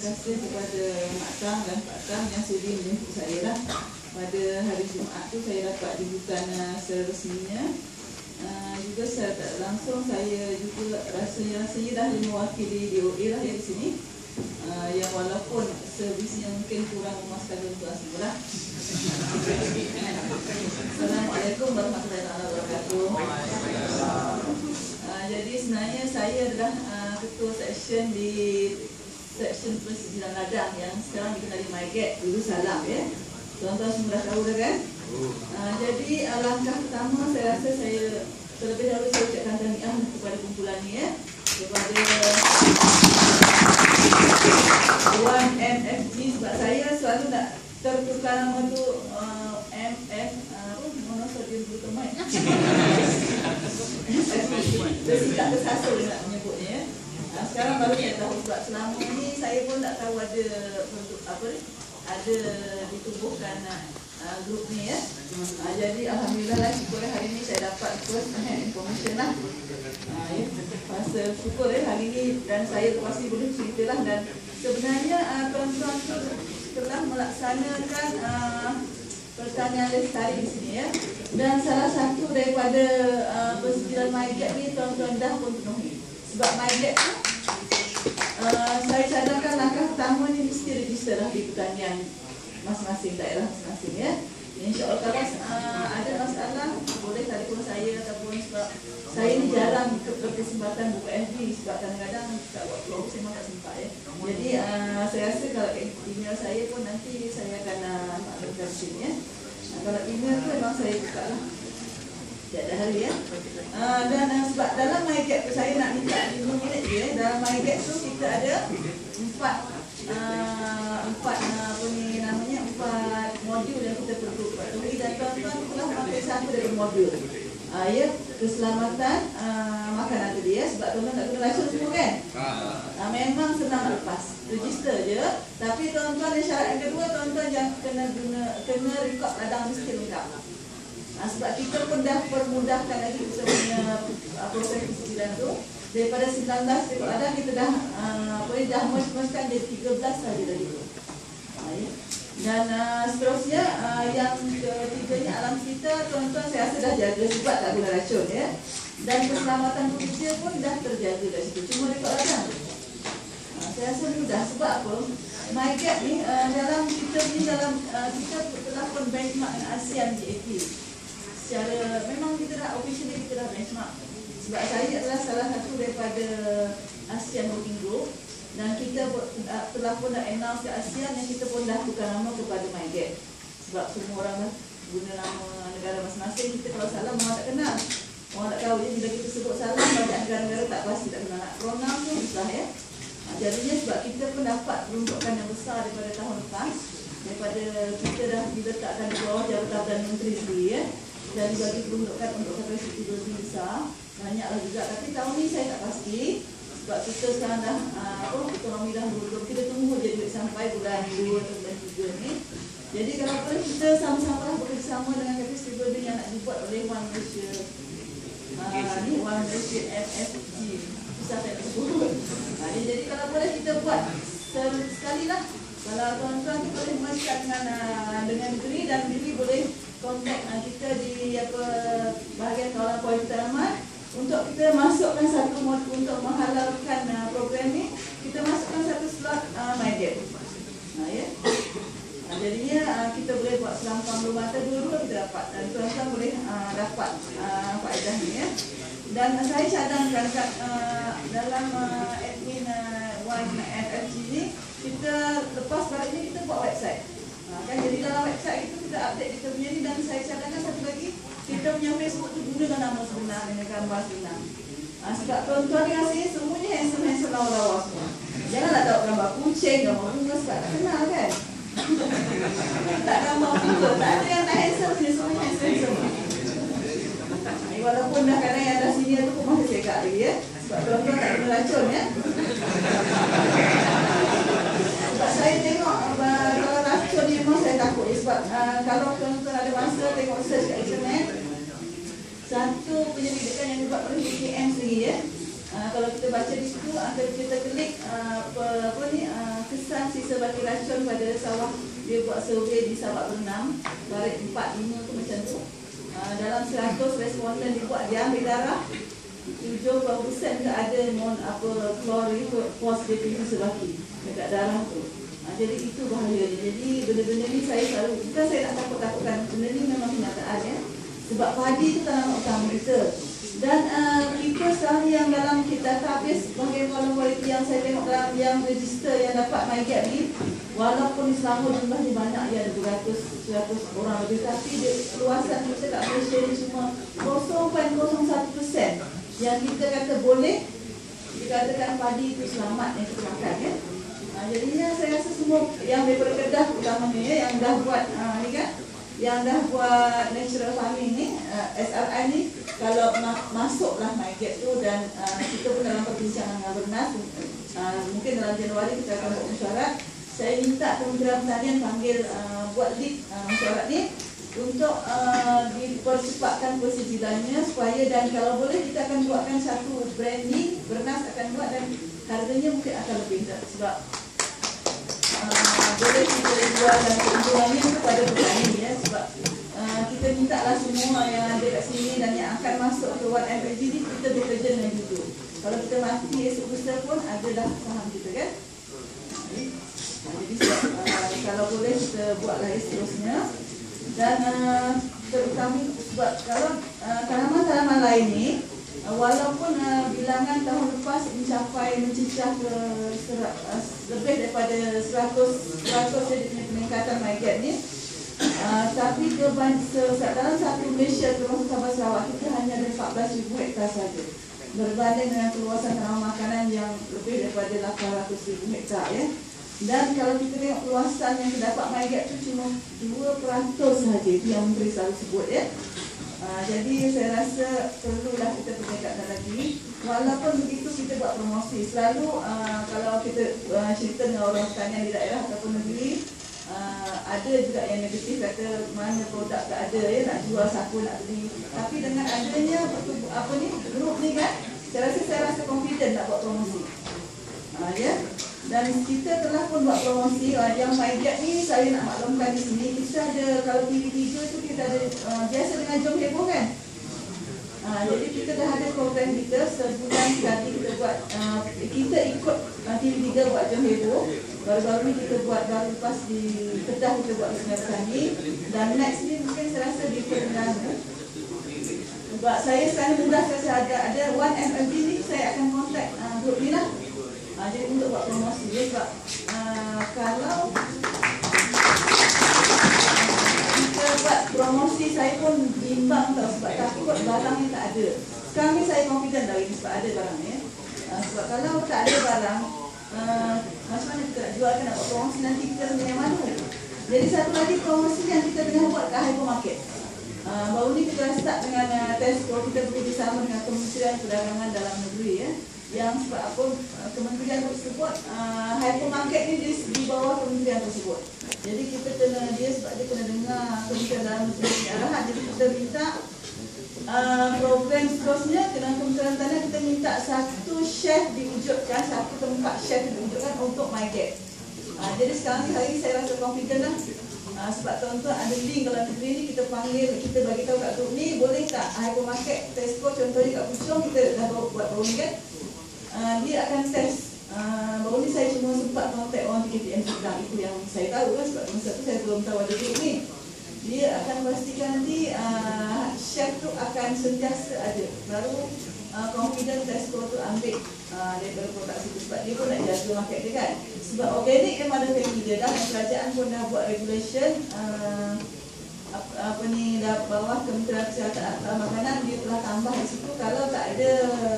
kasih kepada Mak Tang dan Pak Tang yang sudi menjemput saya lah. Pada hari Jumaat tu saya dapat dibuka secara resminya. Juga secara tak langsung saya juga rasanya dah mewakili DOA lah di sini. Yang walaupun servisnya mungkin kurang memuaskan untuk semua lah. Assalamualaikum warahmatullahi wabarakatuh. Jadi sebenarnya saya adalah ketua seksyen di Seksyen Persediaan Ladang yang sekarang dikenali MyGet, dulu Salam ya. Tuan-tuan semua dah tahu dah kan? Jadi langkah pertama saya rasa saya terlebih dahulu saya ucapkan tahniah kepada kumpulan ni ya. Kepada Wan MFG, sebab saya selalu nak tertukar nama tu MF monosodium glutamate. Saya tak tersasul nak menyebutnya ya. Sekarang baru saya tahu sebab selama ni saya pun tak tahu ada produk apa ni, ada ditubuhkan grup ni ya. Jadi alhamdulillah lah, syukur hari ni saya dapat first hand information lah. Ya, rasa syukur hari ni dan saya pasti boleh ceritalah. Dan sebenarnya tuan-tuan telah melaksanakan pertanyaan lestari di sini ya. Dan salah satu daripada persediaan MyGet ni tuan-tuan dah pun penuhi. Sebab MyGet tu saya cadangkan langkah pertama ni mesti register lah di pertanian masing-masing daerah masing-masing ya. InsyaAllah kalau ada masalah boleh telefon saya ataupun sebab saya ni jarang berkesempatan buka FB sebab kadang-kadang tak buat vlog saya memang tak sempat ya. Jadi saya rasa kalau email saya pun nanti saya akan maklumkan sini ya. Kalau email tu memang saya buka lah tiada hari ya. Dan sebab dalam MyGet tu saya nak minta 5 minit je ya. Dalam MyGet tu kita ada empat apa ni namanya, 4 modul yang kita perlu patuhi dan tuan-tuan telah pakai satu dari modul. Ya, keselamatan makanan tadi ya, sebab tuan-tuan tak guna license semua kan? Memang senang nak lepas, register je. Tapi tuan-tuan yang syarat yang kedua, tuan-tuan yang kena rekod ladang mesti lengkap. Sebab kita pun dah permudahkan lagi kita punya proses persediaan tu. Daripada 19 rekod ladang kita dah dah merge-mergekan jadi 13 saja dari itu. Dan seterusnya yang ketiganya alam kita, tuan-tuan saya rasa dah jaga sebab tak guna racun ya. Dan keselamatan pekerja pun dah terjaga dari situ. Cuma rekod ladang. Saya rasa mudah sebab apa? MyGet ni dalam kita telah pun benchmark dengan ASEAN GAP. Secara memang kita dah officially kita dah benchmark. Sebab saya adalah salah satu daripada ASEAN Working Group dan kita telah pun dah announce ke ASEAN yang kita pun dah tukar nama kepada MyGet. Sebab semua orang dah guna nama negara masing-masing. Kita kalau salah orang tak kenal, orang tak tahu je. Bila kita sebut salah, banyak negara-negara tak pasti tak kenal nak pronoun tu susah ya. Jadinya sebab kita pun dapat peruntukan yang besar daripada tahun lepas, daripada kita dah diletakkan di bawah Jabatan Perdana Menteri sendiri ya. Dan dibagi peruntukan untuk kapasiti lebih besar, banyaklah juga. Tapi tahun ni saya tak pasti sebab kita sekarang dah ekonomi dah belum, kita tunggu je duit sampai bulan 2 atau bulan 3 ni. Jadi kalau boleh kita sama-sama bekerjasama dengan kapasiti building yang nak dibuat oleh One Malaysia One Malaysia MFG, susah saya nak sebut. Jadi kalau boleh kita buat sekali lah. Kalau tuan-tuan kita boleh masukkan dengan negeri dan negeri boleh kontak kita di bahagian kawalan polis tanaman untuk kita masukkan satu modul untuk menghalalkan program ni. Kita masukkan satu slot MyGet. Ya. Jadinya kita boleh buat selampang bermata dua-dua kita dapat dan tuan-tuan boleh dapat faedah ni ya. Dan saya cadangkan dalam admin YMFG ni kita lepas balik ni kita buat website. Kan jadi dalam website itu kita update kita punya ni dan saya cadangkan satu lagi kita punya Facebook tu gunakan nama sebenar dengan gambar sebenar. Sebab tuan-tuan ni rasanya semuanya handsome lawa-lawa semua. Janganlah tahu gambar kucing, gambar bunga sebab tak kenal kan. Tak gambar bunga, tak ada yang tak handsome sini, semuanya handsome. Walaupun dah kadang yang ada sini tu pun masih cekak lagi ya. Sebab tuan-tuan tak guna racun ya. Sebab saya tengok kalau racun ni memang saya takut ya. Sebab kalau tuan-tuan ada masa tengok search kat internet, satu penyelidikan yang dibuat oleh UKM sendiri ya. Kalau kita baca di situ, kita klik kisah sisa baki racun pada sawah. Dia buat survey di Sabak Bernam, barit 4-5 tu macam tu. Dalam 100 responden dibuat, dia ambil darah 70% tak ada klorid-positif sisa baki dekat darah tu. Jadi itu bahayanya. Jadi benda-benda ni saya selalu, bukan saya nak takut-takutkan, benda ni memang kenyataan ya. Sebab padi itu tanaman utama kita. Dan kita sekarang yang dalam kita database bagaimana kualiti yang saya tengok dalam yang register yang dapat MyGap ni, walaupun di Selangor jumlahnya banyak, ya ada 100 orang lebih, tapi luasan kita kat Malaysia ni cuma 0.01% yang kita kata boleh dikatakan padi itu selamat yang kita makan ya. Jadinya saya rasa semua yang daripada Kedah utamanya ya, yang dah buat ni kan, yang dah buat natural farming ni, SRI ni, kalau masuklah MyGap tu dan kita pun dalam perbincangan dengan Bernas, mungkin dalam Januari kita akan buat mesyuarat. Saya minta Kementerian Pertanian panggil buat lead mesyuarat ni untuk dipercepatkan persijilannya supaya, dan kalau boleh kita akan buatkan satu branding, Bernas akan buat dan harganya mungkin akan lebih sebab boleh kita jual dan keuntungannya kepada petani ya, sebab kita minta lah semua yang ada kat sini dan yang akan masuk ke 1MFG ni kita bekerja dengan jujur. Kalau kita mati esok lusa pun ada dah saham kita kan. Jadi kalau boleh kita buatlah seterusnya. Dan terutama sebab kalau tanaman-tanaman lain ni walaupun bilangan tahun lepas mencecah ke lebih daripada 100 jadi peningkatan MyGap ni, tapi dalam satu Malaysia termasuk Sabah Sarawak kita hanya ada 14,000 hektar saja berbanding dengan keluasan tanaman makanan yang lebih daripada 800,000 hektar ya. Dan kalau kita tengok luasan yang terdapat MyGap tu cuma 2% saja, itu yang Menteri selalu sebut ya. Jadi saya rasa perlulah kita perniagaan lagi. Walaupun begitu kita buat promosi selalu. Kalau kita cerita dengan orang pertanian di daerah ataupun negeri, ada juga yang negatif kata mana produk tak ada ya, nak jual siapa nak beli. Tapi dengan adanya grup ni kan, saya rasa confident nak buat promosi. Ya. Dan kita telah pun buat promosi yang MyGap ni. Saya nak maklumkan di sini kita ada, kalau TV3 tu kita ada biasa dengan Jom Heboh kan. Jadi kita dah ada program kita sebulan sekali kita buat, kita ikut TV3 buat Jom Heboh. Baru-baru ni kita buat, baru lepas di Kedah kita buat Sungai Petani, dan next ni mungkin saya rasa di Terengganu. Sebab saya sekarang mudah saya ada 1MFG ni, saya akan contact grup ni lah. Jadi untuk buat promosi ya, sebab kalau kita buat promosi saya pun bimbang tau, sebab takut barangnya tak ada. Sekarang ni saya confident dah ini sebab ada barangnya. Sebab kalau tak ada barang, macam mana kita nak jualkan, nak buat promosi, nanti kita punya malu. Jadi satu lagi promosi yang kita tengah buat kat hypermarket. Baru ni kita start dengan Tesco, kita bekerjasama dengan Kementerian Perdagangan Dalam Negeri ya. Yang sebab apa kementerian tersebut, hypermarket ni di bawah kementerian tersebut. Jadi kita kena dia, sebab dia kena dengar Kementerian Dalam Negeri arahan. Jadi kita minta program seterusnya dengan Kementerian Pertanian, kita minta satu chef diwujudkan, satu tempat chef diwujudkan untuk MyGap. Jadi sekarang ni hari ni saya rasa confident lah. Sebab tuan-tuan ada link dalam negeri ni, kita panggil, kita bagi tahu kat grup ni, boleh tak hypermarket Tesco contohnya kat Puchong, kita dah buat baru ni kan. Dia akan test. Baru ni saya cuma sempat kontak orang PKPM sedang, itu yang saya tahu kan, sebab masa tu saya belum tahu ada grup ni. Dia akan pastikan nanti chef tu akan sentiasa ada. Baru confident Tesco tu ambil daripada produk situ, sebab dia pun nak jaga market dia kan. Sebab organik kan ada family dia dah, kerajaan pun dah buat regulation dah bawah Kementerian Kesihatan atau Makanan, dia telah tambah di situ kalau tak ada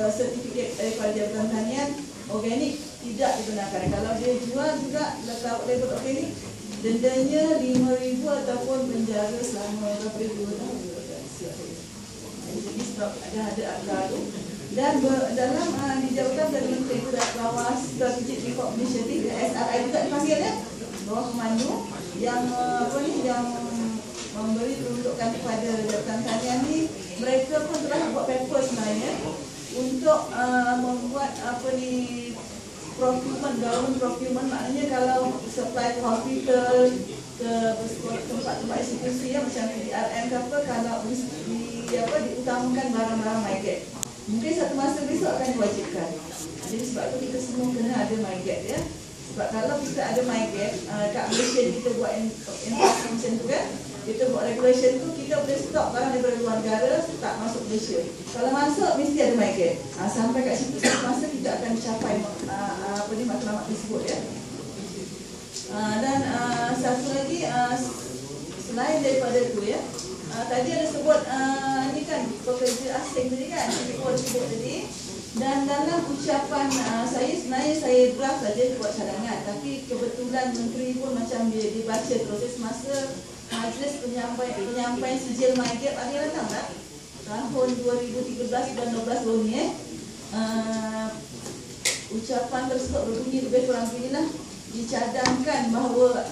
sertifikat daripada Jabatan Pertanian, organik tidak dibenarkan. Kalau dia jual juga letak label organik, dendanya 5,000 ataupun penjara selama berapa 2 tahun. Jadi sebab ada akta tu. Dan dalam di Jabatan Pertanian itu dah bawah Strategic Reform Initiative SRI juga dipanggil ya, bawah komando yang yang memberi peruntukan kepada Jabatan Pertanian ni. Mereka pun telah buat paper sebenarnya untuk membuat procurement, government procurement, maknanya kalau supply ke hospital, ke tempat-tempat institusi ya, macam PDRM ke apa, kalau diutamakan barang-barang MyGap. Mungkin satu masa besok akan diwajibkan. Jadi sebab itu kita semua kena ada MyGap ya. Sebab kalau kita ada MyGap, kat Malaysia kita buat enforcement macam tu kan, kita buat regulation tu, kita boleh stop barang daripada luar negara tak masuk Malaysia. Kalau masuk mesti ada MyGap. Sampai kat situ satu masa kita akan capai matlamat tersebut ya. Dan satu lagi selain daripada itu ya, tadi ada sebut ni kan pekerja asing tadi kan, sebut tadi. Dan dalam ucapan saya sebenarnya saya draft saja buat cadangan, tapi kebetulan menteri pun macam dia dibaca proses masa majlis penyampaian sijil MyGap akhir datang tak? Tahun 2013 dan 12 baru ni ucapan tersebut berbunyi lebih kurang beginilah, dicadangkan bahawa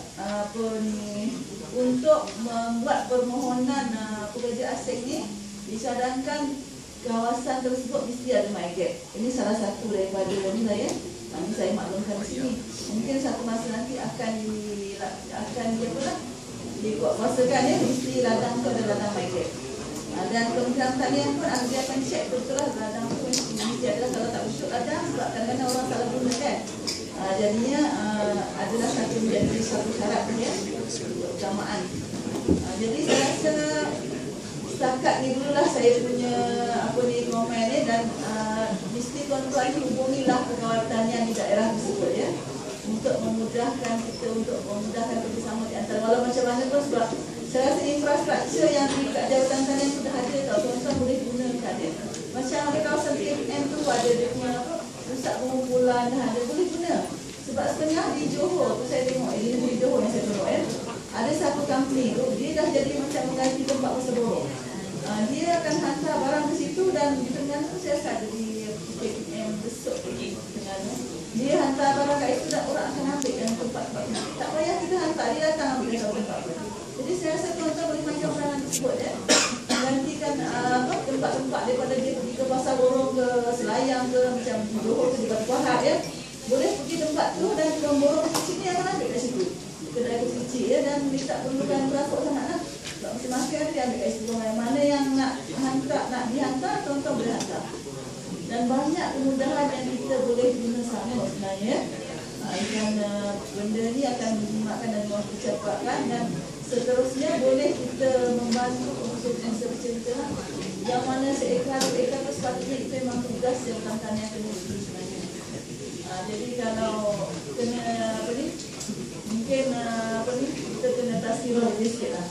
untuk membuat permohonan pekerja asing ni dicadangkan kawasan tersebut mesti ada MyGap. Ini salah satu daripada ni lah ya. Ini saya maklumkan di sini. Mungkin satu masa nanti akan dibuat kuasakan ya, mesti ladang tu ada ladang MyGap. Dan Kementerian Pertanian pun dia akan cek betul lah ladang tu mesti adalah, kalau tak betul ladang sebab kadang-kadang orang salah guna kan. Jadinya adalah menjadi satu syarat ya, keutamaan. Jadi saya rasa setakat ni dululah saya punya komen ni, dan mesti tuan-tuan hubungilah pegawai pertanian di daerah tersebut ya, untuk memudahkan kita, untuk memudahkan kerjasama di antara walau macam mana pun, sebab saya rasa infrastruktur yang di Jabatan Pertanian sudah ada tau, tuan-tuan boleh gunakan ya. Macam ada kawasan TMM tu ada dia punya pusat pengumpulan, ada boleh guna. Sebab setengah di Johor tu saya tengok, di Johor yang saya tengok ya, ada satu company tu, dia dah jadi macam mengganti tempat pasar borong. Dia akan hantar barang ke situ, dan di Terengganu tu saya rasa ada di TMM besok di Terengganu. Dia hantar barang kat itu dan orang akan ambil dalam tempat-tempat itu. Tak payah kita hantar, dia datang ambil dalam tempat itu. Jadi saya rasa tuan-tuan boleh macam barang tersebut ya. Gantikan tempat-tempat daripada dia pergi ke pasar borong, ke Selayang ke, macam di Johor ke, di Batu Pahat ya. Boleh pergi tempat tu dan borong kecil ni akan ambil kat situ. Kedai kecil ya, dan dia tak perlukan transport sangat lah. Sebab masing-masing ada dia ambil kat situ. Mana yang nak dihantar, tuan-tuan boleh hantar. Dan banyak kemudahan yang kita boleh guna sama sebenarnya. Dan benda ni akan dimakkan dan dicepatkan, dan seterusnya boleh kita membantu untuk cerita yang mana seekar tu sepatutnya itu memang tugas yang Pertanian kena beri sebenarnya. Jadi kalau kena mungkin kita kena tasbih sikit lah.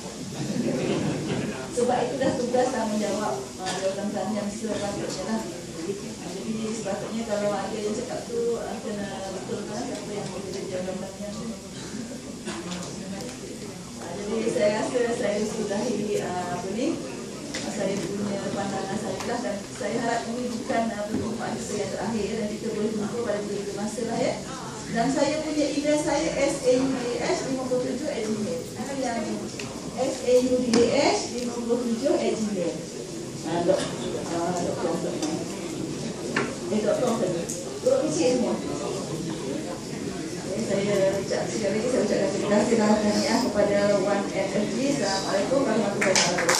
Sebab itu dah tugas tanggungjawab Jabatan Pertanian sepatutnya lah. Jadi sepatutnya kalau ada yang cakap tu kena betulkan siapa yang menjadi Jabatan Pertanian. Jadi saya rasa saya sudahi saya punya pandangan saya lah, dan saya harap ini bukan perjumpaan kita yang terakhir, dan kita boleh jumpa pada beberapa masa lah ya. Dan saya punya email saya saudash57@gmail. Yang saudash57@gmail. Doktor kecil semua. Saya ucap sekali lagi, saya ucapkan terima kasih dan tahniah kepada Wan FFG. Assalamualaikum warahmatullahi wabarakatuh.